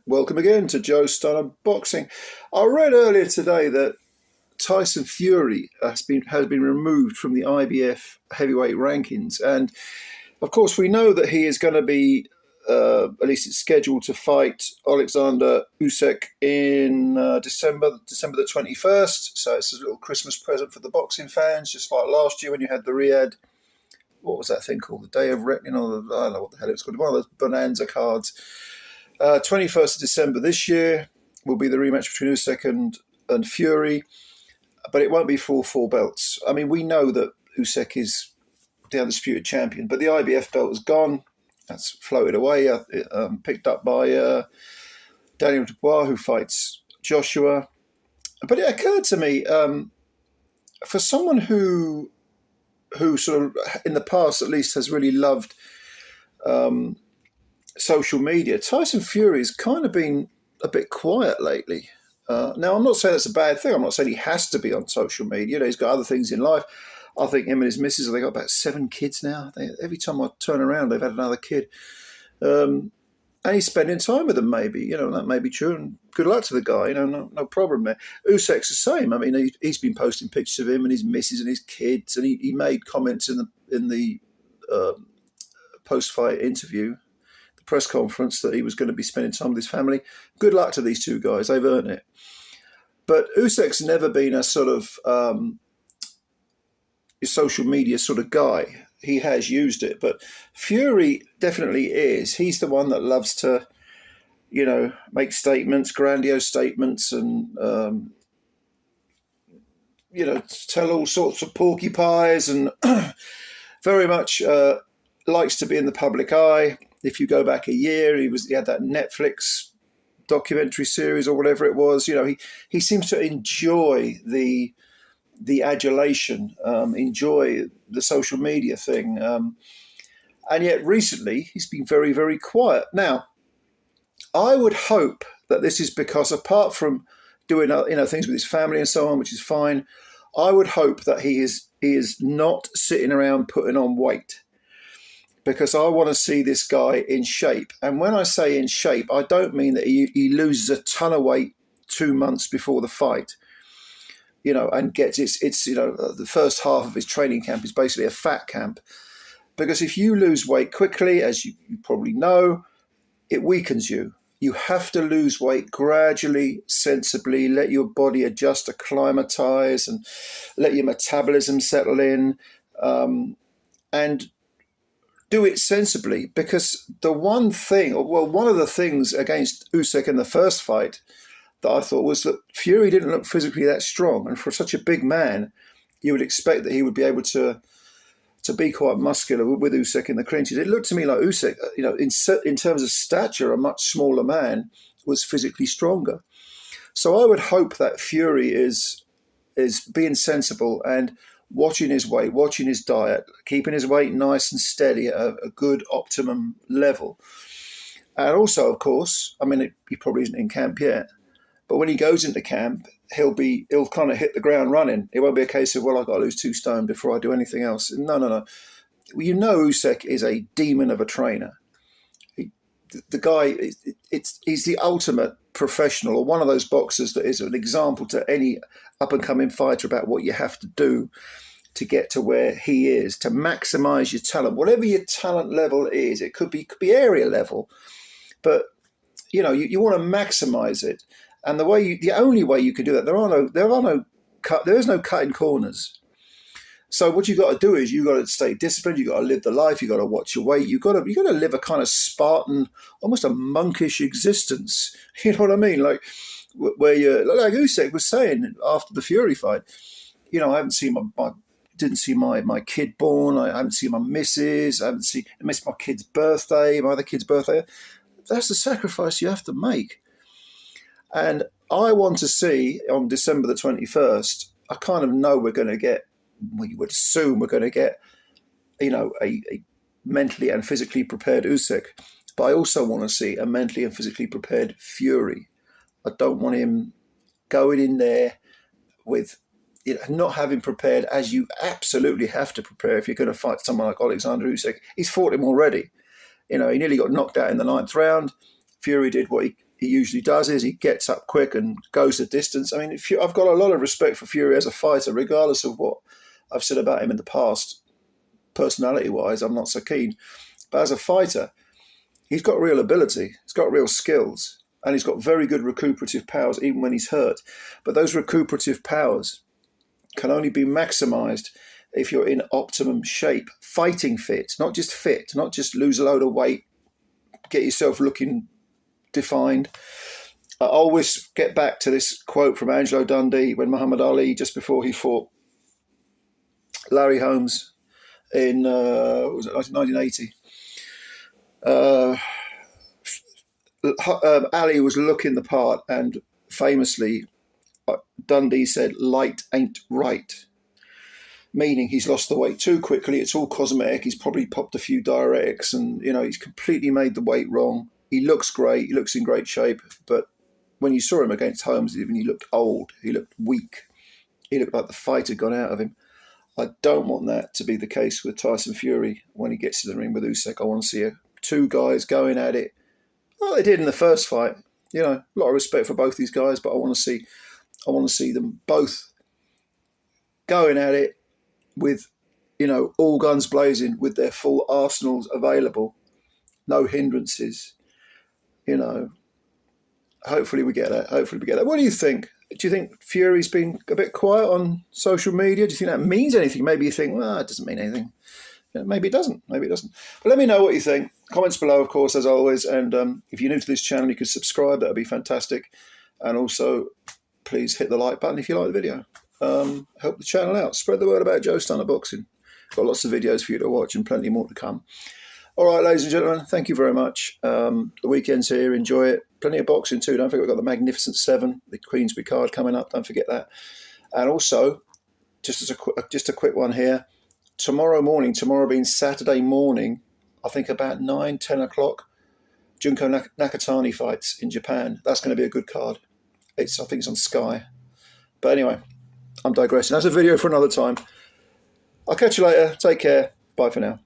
Welcome again to Joe Stunner Boxing. I read earlier today that TYSON FURY has been removed from the IBF heavyweight rankings, and of course we know that he is going to be, at least it's scheduled to fight OLEKSANDR USYK in December the 21st. So it's a little Christmas present for the boxing fans, just like last year when you had the Riyadh. What was that thing called? The Day of Reckoning, or I don't know what the hell it's called. One of those bonanza cards. 21st of December this year will be the rematch between Usyk and Fury, but it won't be for all four belts. I mean, we know that Usyk is the undisputed champion, but the IBF belt is gone. That's floated away, picked up by Daniel Dubois, who fights Joshua. But it occurred to me, for someone who sort of, in the past at least, has really loved social media, TYSON FURY has kind of been a bit quiet lately. Now, I'm not saying that's a bad thing. I'm not saying he has to be on social media. You know, he's got other things in life. I think him and his missus, they got about 7 kids now. Every time I turn around, they've had another kid. And he's spending time with them, maybe. You know, that may be true. And good luck to the guy. You know, no problem there. Usyk's the same. I mean, he's been posting pictures of him and his missus and his kids. And he made comments in the post-fight interview, the press conference, that he was going to be spending time with his family. Good luck to these two guys. They've earned it. But Usyk's never been a sort of social media sort of guy. He has used it, but Fury definitely is. He's the one that loves to, you know, make statements, grandiose statements, and you know, tell all sorts of porcupines, and very much likes to be in the public eye. If you go back a year, he had that Netflix documentary series or whatever it was. You know, he seems to enjoy the adulation, enjoy the social media thing. And yet recently he's been very, very quiet. Now, I would hope that this is because, apart from doing things with his family and so on, which is fine, I would hope that he is not sitting around putting on weight, because I want to see this guy in shape. And when I say in shape, I don't mean that he loses a ton of weight 2 months before the fight, you know, and gets it's you know, the first half of his training camp is basically a fat camp. Because if you lose weight quickly, as you probably know, it weakens you. You have to lose weight gradually, sensibly, let your body adjust, acclimatize, and let your metabolism settle in, and do it sensibly. Because one of the things against Usyk in the first fight that I thought was that Fury didn't look physically that strong. And for such a big man, you would expect that he would be able to be quite muscular with Usyk in the clinches. It looked to me like Usyk, you know, in terms of stature, a much smaller man, was physically stronger. So I would hope that Fury is being sensible and watching his weight, watching his diet, keeping his weight nice and steady at a good optimum level. And also, of course, I mean, he probably isn't in camp yet, but when he goes into camp, he'll kind of hit the ground running. It won't be a case of, well, I've got to lose 2 stone before I do anything else. No. You know, Usyk is a demon of a trainer. The guy, he's the ultimate professional, or one of those boxers that is an example to any up-and-coming fighter about what you have to do to get to where he is, to maximize your talent. Whatever your talent level is, it could be area level, but you know, you want to maximize it. And the only way you can do that, there is no cutting corners. So what you got to do is you got to stay disciplined. You got to live the life. You got to watch your weight. You got to live a kind of Spartan, almost a monkish existence. You know what I mean? Like where like Usyk was saying after the Fury fight. You know, I haven't seen didn't see my kid born. I haven't seen my missus. I missed my kid's birthday, my other kid's birthday. That's the sacrifice you have to make. And I want to see on December the 21st, I kind of know we're going to get, we would assume we're going to get, you know, a mentally and physically prepared Usyk. But I also want to see a mentally and physically prepared Fury. I don't want him going in there with, you know, not having prepared as you absolutely have to prepare if you're going to fight someone like OLEKSANDR USYK. He's fought him already. You know, he nearly got knocked out in the 9th round. Fury did what he usually does is he gets up quick and goes the distance. I mean, I've got a lot of respect for Fury as a fighter, regardless of what I've said about him in the past. Personality-wise, I'm not so keen. But as a fighter, he's got real ability. He's got real skills. And he's got very good recuperative powers, even when he's hurt. But those recuperative powers can only be maximized if you're in optimum shape, fighting fit, not just lose a load of weight, get yourself looking defined. I always get back to this quote from Angelo Dundee when Muhammad Ali, just before he fought Larry Holmes in 1980. Ali was looking the part, and famously, Dundee said, "Light ain't right," meaning he's lost the weight too quickly. It's all cosmetic. He's probably popped a few diuretics, and he's completely made the weight wrong. He looks great. He looks in great shape, but when you saw him against Holmes, even he looked old. He looked weak. He looked like the fight had gone out of him. I don't want that to be the case with Tyson Fury when he gets to the ring with Usyk. I want to see two guys going at it. Well, they did in the first fight. A lot of respect for both these guys, but I want to see them both going at it with, all guns blazing, with their full arsenals available, no hindrances. Hopefully we get that. What do you think? Do you think Fury's been a bit quiet on social media? Do you think that means anything? Maybe you think, well, it doesn't mean anything. Maybe it doesn't. But let me know what you think. Comments below, of course, as always. And if you're new to this channel, you could subscribe. That would be fantastic. And also, please hit the like button if you like the video. Help the channel out. Spread the word about Joe Stunner Boxing. Got lots of videos for you to watch and plenty more to come. All right, ladies and gentlemen, thank you very much. The weekend's here. Enjoy it. Plenty of boxing too. Don't forget we've got the Magnificent Seven, the Queensberry card coming up. Don't forget that. And also, just a quick one here. Tomorrow being Saturday morning, I think about 9, 10 o'clock, Junko Nakatani fights in Japan. That's going to be a good card. I think it's on Sky. But anyway, I'm digressing. That's a video for another time. I'll catch you later. Take care. Bye for now.